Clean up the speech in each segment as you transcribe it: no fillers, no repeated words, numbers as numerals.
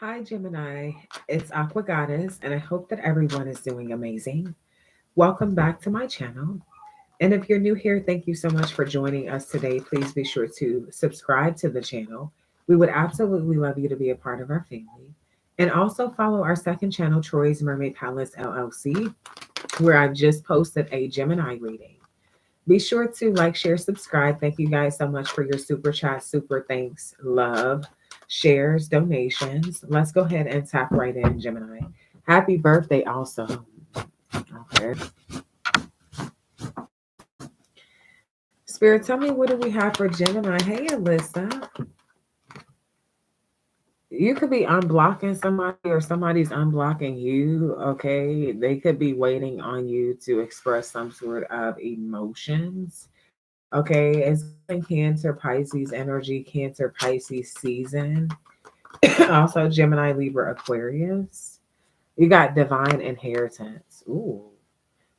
Hi, Gemini. It's Aqua Goddess, and I hope that everyone is doing amazing. Welcome back to my channel. And if you're new here, thank you so much for joining us today. Please be sure to subscribe to the channel. We would absolutely love you to be a part of our family. And also follow our second channel, Troy's Mermaid Palace LLC, where I've just posted a Gemini reading. Be sure to like, share, subscribe. Thank you guys so much for your super chat, super thanks, love, shares, donations. Let's go ahead and tap right in, Gemini. Happy birthday, also. Okay. Spirit, tell me, what do we have for Gemini? Hey, Alyssa. You could be unblocking somebody or somebody's unblocking you. Okay. They could be waiting on you to express some sort of emotions. Okay, it's giving Cancer, Pisces energy, Cancer, Pisces season. Also, Gemini, Libra, Aquarius. You got divine inheritance. Ooh.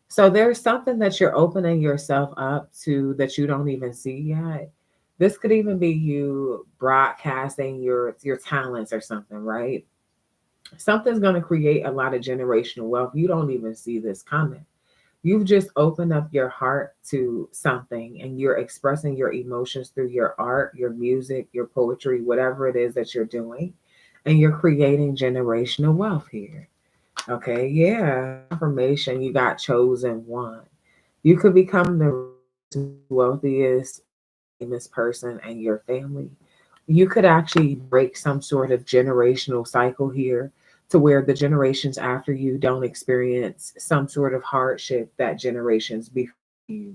So there's something that you're opening yourself up to that you don't even see yet. This could even be you broadcasting your talents or something, right? Something's going to create a lot of generational wealth. You don't even see this coming. You've just opened up your heart to something and you're expressing your emotions through your art, your music, your poetry, whatever it is that you're doing. And you're creating generational wealth here. Okay, yeah. Confirmation, you got chosen one. You could become the richest, wealthiest, most famous person in your family. You could actually break some sort of generational cycle here to where the generations after you don't experience some sort of hardship that generations before you,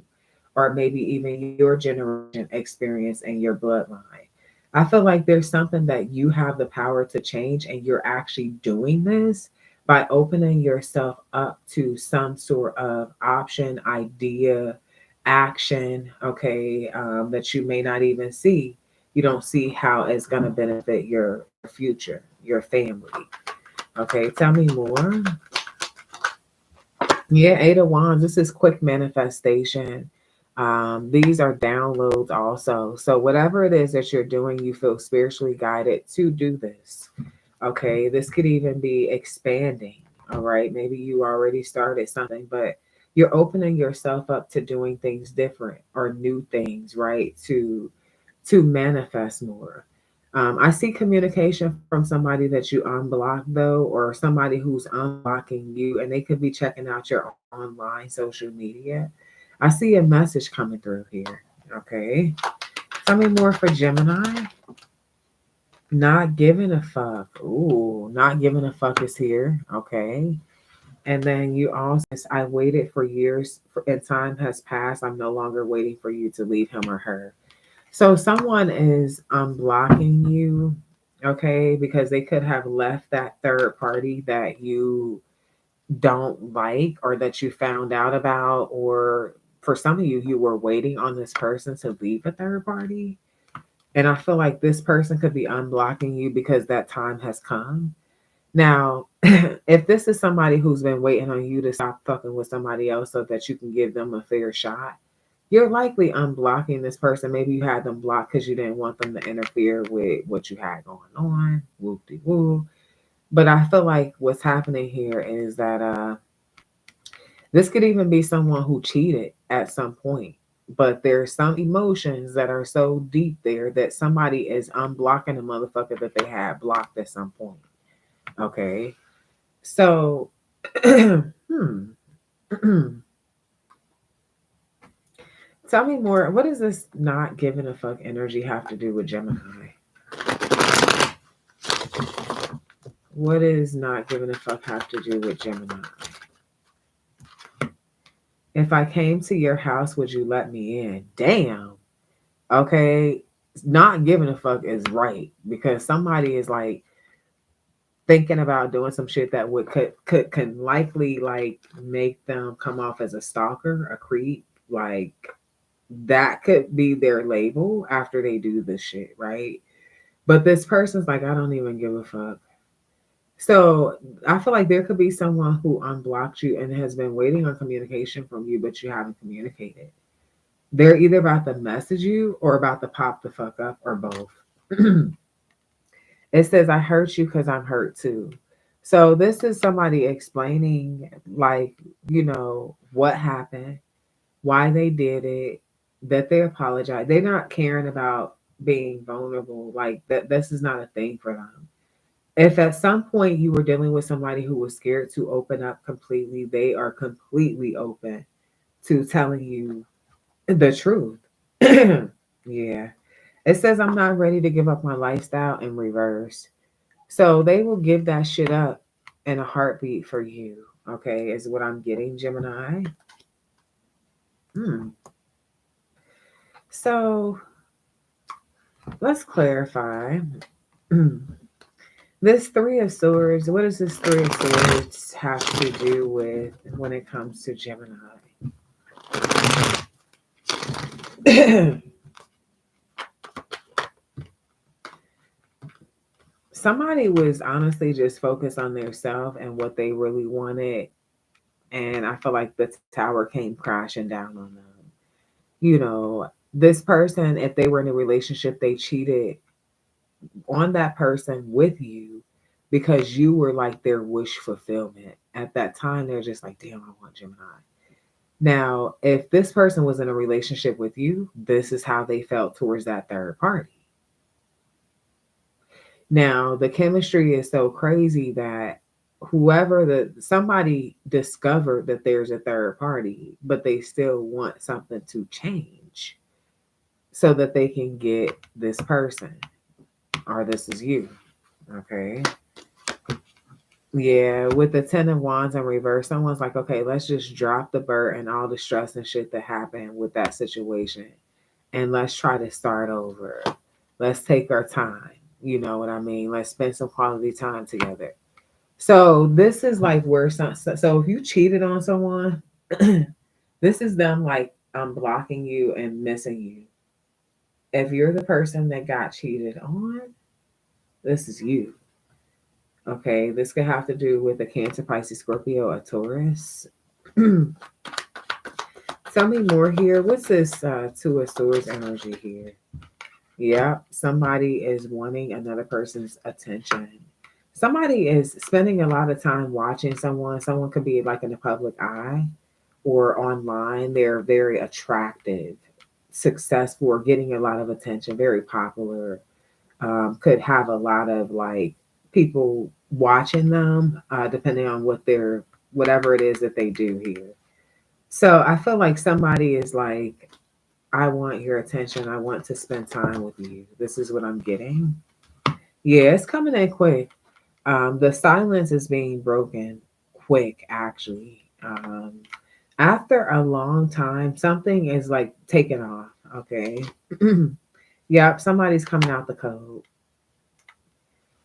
or maybe even your generation experienced in your bloodline. I feel like there's something that you have the power to change, and you're actually doing this by opening yourself up to some sort of option, idea, action, okay, that you may not even see. You don't see how it's going to benefit your future, your family. Okay, tell me more. Yeah, Eight of Wands. This is quick manifestation. These are downloads also. So whatever it is that you're doing, you feel spiritually guided to do this. Okay, this could even be expanding. All right, maybe you already started something, but you're opening yourself up to doing things different or new things, right? To manifest more. I see communication from somebody that you unblock though, or somebody who's unblocking you, and they could be checking out your online social media. I see a message coming through here. Okay, tell me more for Gemini. Not giving a fuck. Ooh, not giving a fuck is here. Okay. And then you also, I waited for years and time has passed. I'm no longer waiting for you to leave him or her. So someone is unblocking you, okay, because they could have left that third party that you don't like or that you found out about, or for some of you, you were waiting on this person to leave a third party. And I feel like this person could be unblocking you because that time has come. Now, if this is somebody who's been waiting on you to stop fucking with somebody else so that you can give them a fair shot, you're likely unblocking this person. Maybe you had them blocked because you didn't want them to interfere with what you had going on. Whoop de woo. But I feel like what's happening here is that this could even be someone who cheated at some point. But there's some emotions that are so deep there that somebody is unblocking a motherfucker that they had blocked at some point. Okay. So, hmm. Tell me more. What does this not giving a fuck energy have to do with Gemini? What does not giving a fuck have to do with Gemini? If I came to your house, would you let me in? Damn. Okay. Not giving a fuck is right because somebody is like thinking about doing some shit that would could can likely like make them come off as a stalker, a creep, like that could be their label after they do this shit, right? But this person's like, I don't even give a fuck. So I feel like there could be someone who unblocked you and has been waiting on communication from you, but you haven't communicated. They're either about to message you or about to pop the fuck up or both. It says, I hurt you because I'm hurt too. So this is somebody explaining, like, what happened, why they did it, that they apologize. They're not caring about being vulnerable. Like that, this is not a thing for them. If at some point you were dealing with somebody who was scared to open up completely, they are completely open to telling you the truth. Yeah. It says, I'm not ready to give up my lifestyle in reverse. So they will give that shit up in a heartbeat for you. Okay, is what I'm getting, Gemini. Hmm. So let's clarify. This Three of Swords, what does this Three of Swords have to do with when it comes to Gemini? Somebody was honestly just focused on their self and what they really wanted. And I feel like the tower came crashing down on them. This person, if they were in a relationship, they cheated on that person with you because you were like their wish fulfillment. At that time, they're just like, damn, I want Gemini. Now, if this person was in a relationship with you, this is how they felt towards that third party. Now, the chemistry is so crazy that somebody discovered that there's a third party, but they still want something to change so that they can get this person, or this is you. Okay. Yeah, with the Ten of Wands in reverse, someone's like, okay, let's just drop the burden, all the stress and shit that happened with that situation, and let's try to start over. Let's take our time. You know what I mean? Let's spend some quality time together. So this is like where so if you cheated on someone, this is them like blocking you and missing you. If you're the person that got cheated on, this is you. Okay, this could have to do with a Cancer, Pisces, Scorpio, a Taurus. Tell me more here. What's this Two of Swords energy here? Yeah, somebody is wanting another person's attention. Somebody is spending a lot of time watching someone. Someone could be like in the public eye or online. They're very attractive, successful, or getting a lot of attention, very popular. Could have a lot of like people watching them, depending on whatever it is that they do here. So I feel like somebody is like, I want your attention. I want to spend time with you. This is what I'm getting. Yeah, it's coming in quick. The silence is being broken quick, actually. After a long time, something is like taken off. Okay. Yep, somebody's coming out the code.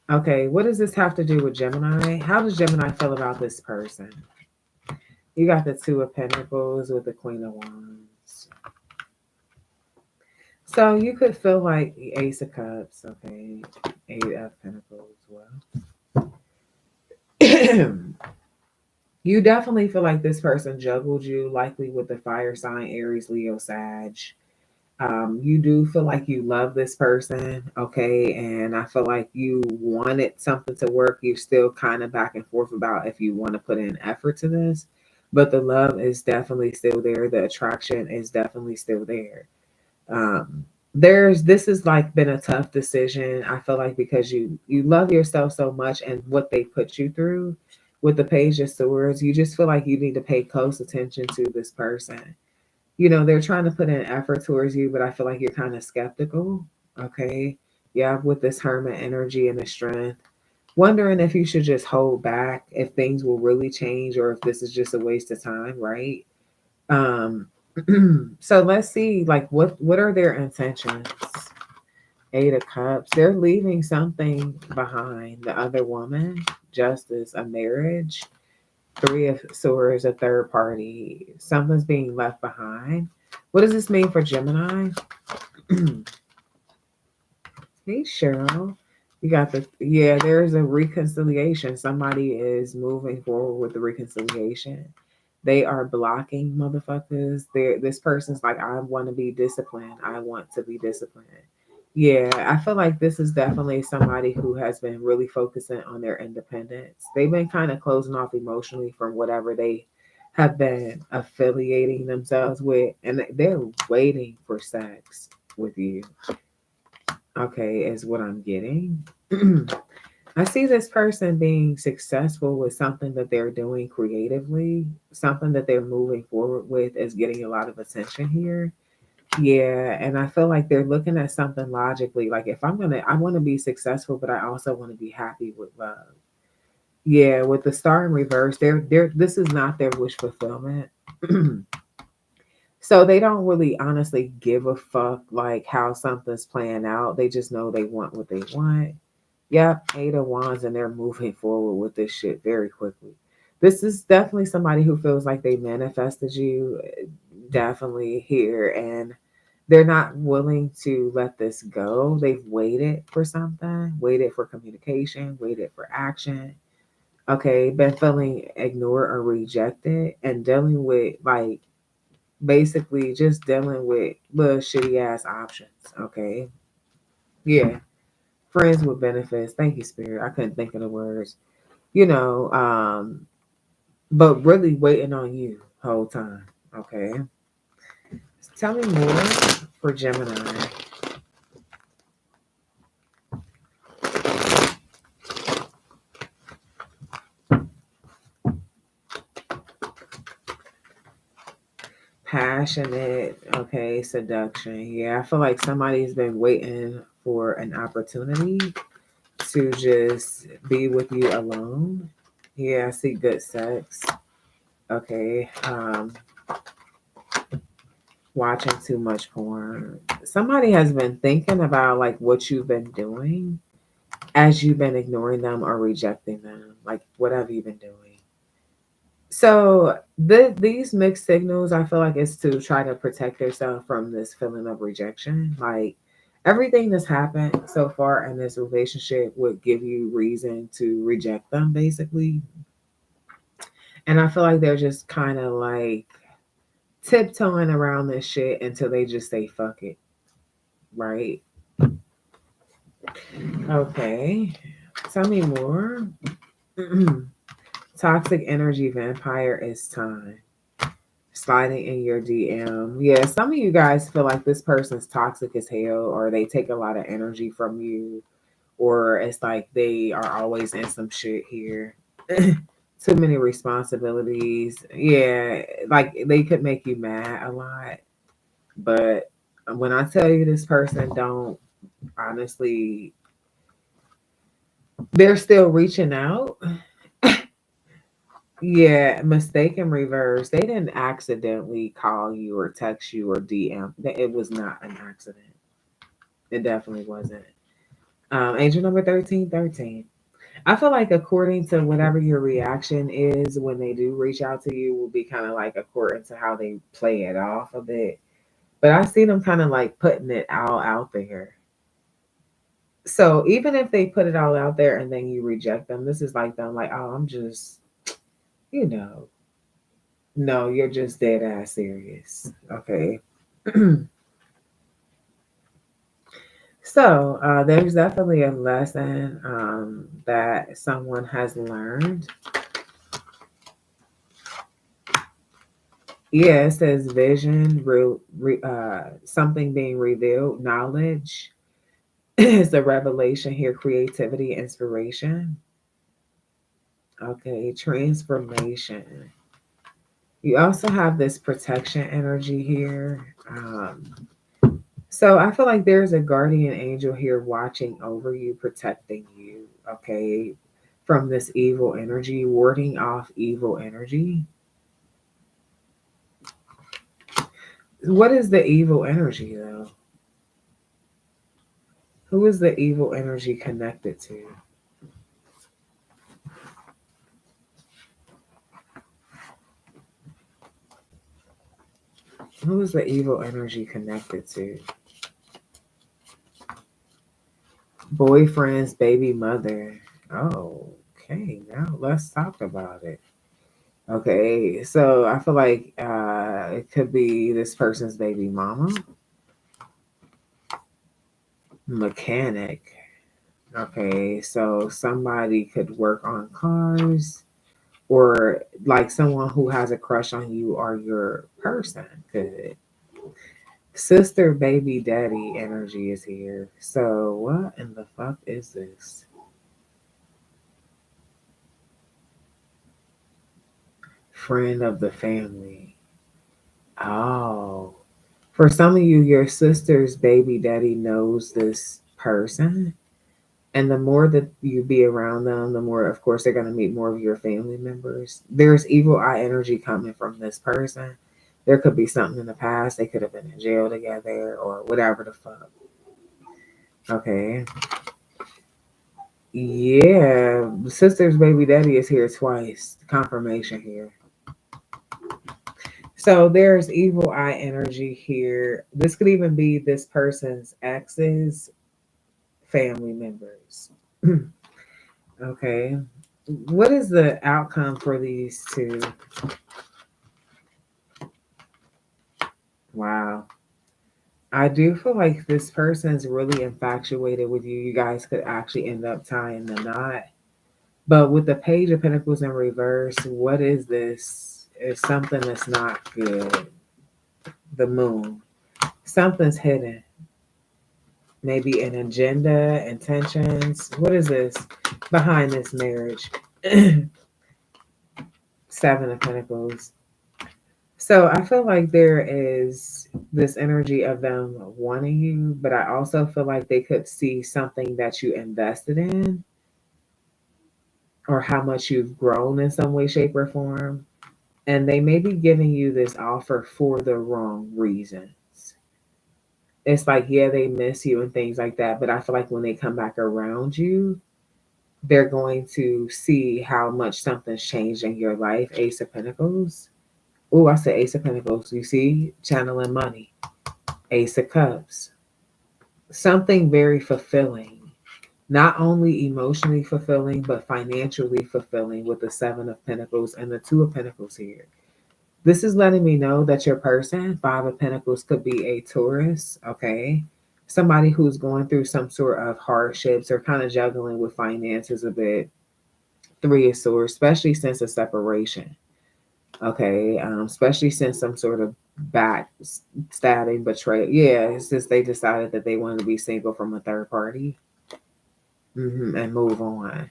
Okay, what does this have to do with Gemini? How does Gemini feel about this person? You got the Two of Pentacles with the Queen of Wands. So you could feel like the Ace of Cups, okay? Eight of Pentacles, well. You definitely feel like this person juggled you, likely with the fire sign, Aries, Leo, Sag. You do feel like you love this person, okay? And I feel like you wanted something to work. You're still kind of back and forth about if you want to put in effort to this, but the love is definitely still there. The attraction is definitely still there. Um, this has like been a tough decision. I feel like because you love yourself so much and what they put you through with the Page of Swords, you just feel like you need to pay close attention to this person. They're trying to put in effort towards you, but I feel like you're kind of skeptical. Okay. Yeah, with this hermit energy and the strength. Wondering if you should just hold back, if things will really change, or if this is just a waste of time, right? Um, so let's see, like what are their intentions? Eight of Cups. They're leaving something behind. The other woman, Justice, a marriage. Three of Swords, a third party. Something's being left behind. What does this mean for Gemini? Hey, Cheryl. You got there's a reconciliation. Somebody is moving forward with the reconciliation. They are blocking motherfuckers. This person's like, I want to be disciplined. I want to be disciplined. Yeah, I feel like this is definitely somebody who has been really focusing on their independence. They've been kind of closing off emotionally from whatever they have been affiliating themselves with, and they're waiting for sex with you. Okay, is what I'm getting. I see this person being successful with something that they're doing creatively, something that they're moving forward with is getting a lot of attention here. Yeah, and I feel like they're looking at something logically. Like if I want to be successful, but I also want to be happy with love. Yeah, with the star in reverse, this is not their wish fulfillment. So they don't really honestly give a fuck like how something's playing out. They just know they want what they want. Yep, Eight of Wands, and they're moving forward with this shit very quickly. This is definitely somebody who feels like they manifested you, definitely here, and they're not willing to let this go. They've waited for something, waited for communication, waited for action. Okay, been feeling ignored or rejected, and dealing with like basically just dealing with little shitty ass options. Okay, yeah, friends with benefits. Thank you, Spirit. I couldn't think of the words. You know, but really waiting on you whole time. Okay, tell me more for Gemini. Passionate, okay, seduction. Yeah, I feel like somebody's been waiting for an opportunity to just be with you alone. Yeah, I see good sex. Okay, watching too much porn. Somebody has been thinking about like what you've been doing as you've been ignoring them or rejecting them, like whatever you've been doing. So these mixed signals, I feel like it's to try to protect yourself from this feeling of rejection. Like everything that's happened so far in this relationship would give you reason to reject them, basically. And I feel like they're just kind of like tiptoeing around this shit until they just say fuck it, right? Okay, tell me more. Toxic energy vampire is time. Sliding in your DM. Yeah, some of you guys feel like this person's toxic as hell, or they take a lot of energy from you, or it's like they are always in some shit here. Too many responsibilities. Yeah, like they could make you mad a lot. But when I tell you this person don't honestly, they're still reaching out. Yeah, mistaken reverse. They didn't accidentally call you or text you or DM. It was not an accident. It definitely wasn't. Angel number 1313. I feel like according to whatever your reaction is when they do reach out to you will be kind of like according to how they play it off a bit. But I see them kind of like putting it all out there. So even if they put it all out there and then you reject them, this is like them like, oh, I'm just, you know, no, you're just dead ass serious. Okay. So there's definitely a lesson that someone has learned. Yeah, it says vision, something being revealed, knowledge is the revelation here, creativity, inspiration. Okay, transformation. You also have this protection energy here. So I feel like there's a guardian angel here watching over you, protecting you, okay, from this evil energy, warding off evil energy. What is the evil energy though? Who is the evil energy connected to? Who is the evil energy connected to? Boyfriend's baby mother. Oh, okay. Now let's talk about it. Okay, so I feel like it could be this person's baby mama. Mechanic. Okay, so somebody could work on cars, or like someone who has a crush on you or your person could. Sister, baby, daddy energy is here. So, what in the fuck is this? Friend of the family. Oh. For some of you, your sister's baby daddy knows this person. And the more that you be around them, the more, of course, they're going to meet more of your family members. There's evil eye energy coming from this person. There could be something in the past. They could have been in jail together or whatever the fuck. Okay. Yeah. Sister's baby daddy is here twice. Confirmation here. So there's evil eye energy here. This could even be this person's ex's family members. Okay. What is the outcome for these two? Wow. I do feel like this person's really infatuated with you. You guys could actually end up tying the knot. But with the Page of Pentacles in reverse, what is this? It's something that's not good. The moon. Something's hidden. Maybe an agenda, intentions. What is this behind this marriage? Seven of Pentacles. So I feel like there is this energy of them wanting you, but I also feel like they could see something that you invested in or how much you've grown in some way, shape, or form. And they may be giving you this offer for the wrong reasons. It's like, yeah, they miss you and things like that. But I feel like when they come back around you, they're going to see how much something's changed in your life. Ace of Pentacles. Oh, I said Ace of Pentacles. You see, channeling money. Ace of Cups. Something very fulfilling. Not only emotionally fulfilling, but financially fulfilling with the Seven of Pentacles and the Two of Pentacles here. This is letting me know that your person, Five of Pentacles, could be a Taurus, okay? Somebody who's going through some sort of hardships or kind of juggling with finances a bit. Three of Swords, especially since a separation, okay? Especially since some sort of backstabbing, betrayal. Yeah, since they decided that they wanted to be single from a third party and move on.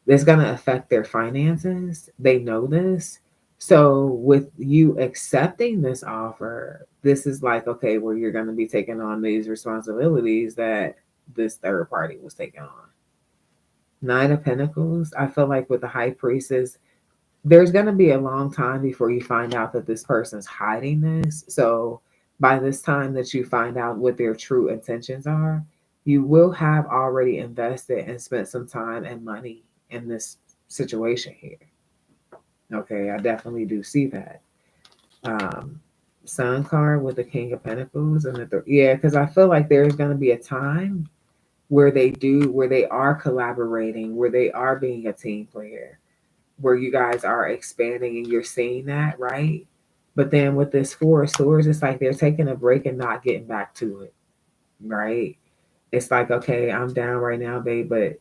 It's going to affect their finances. They know this. So with you accepting this offer, this is like, okay, where you're going to be taking on these responsibilities that this third party was taking on. Nine of Pentacles. I feel like with the High Priestess, there's going to be a long time before you find out that this person's hiding this. So by this time that you find out what their true intentions are, you will have already invested and spent some time and money in this situation here. Okay, I definitely do see that. Sun card with the King of Pentacles and yeah, because I feel like there's going to be a time where they are collaborating, where they are being a team player, where you guys are expanding and you're seeing that, right? But then with this Four of Swords, it's like they're taking a break and not getting back to it, right? It's like, okay, I'm down right now, babe, but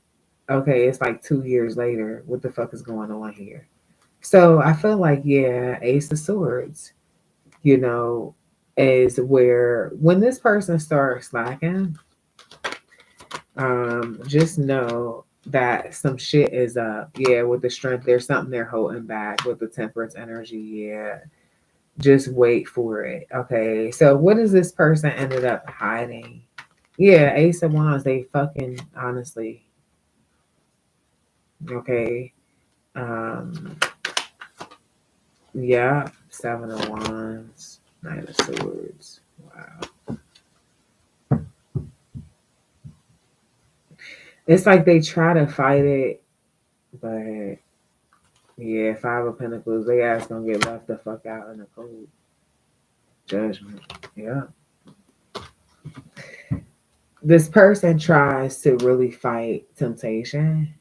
okay, it's like 2 years later. What the fuck is going on here? So I feel like, yeah, Ace of Swords, you know, is where when this person starts slacking, just know that some shit is up. Yeah, with the Strength, there's something they're holding back with the Temperance energy. Yeah, just wait for it. Okay, so what is this person ended up hiding? Yeah, Ace of Wands, they fucking honestly. Okay. Um, yeah, Seven of Wands, Nine of Swords. Wow. It's like they try to fight it, but yeah, Five of Pentacles, they ass gonna get left the fuck out in the cold. Judgment. Yeah. This person tries to really fight temptation.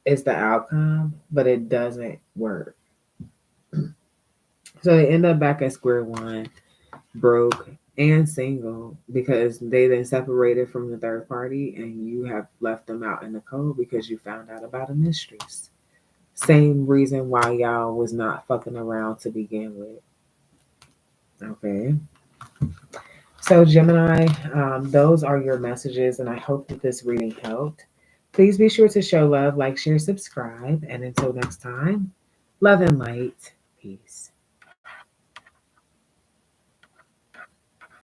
It's the outcome, but it doesn't work. So they end up back at square one, broke, and single, because they then separated from the third party and you have left them out in the cold because you found out about a mistress. Same reason why y'all was not fucking around to begin with. Okay. So, Gemini, those are your messages, and I hope that this reading helped. Please be sure to show love, like, share, subscribe, and until next time, love and light. Peace.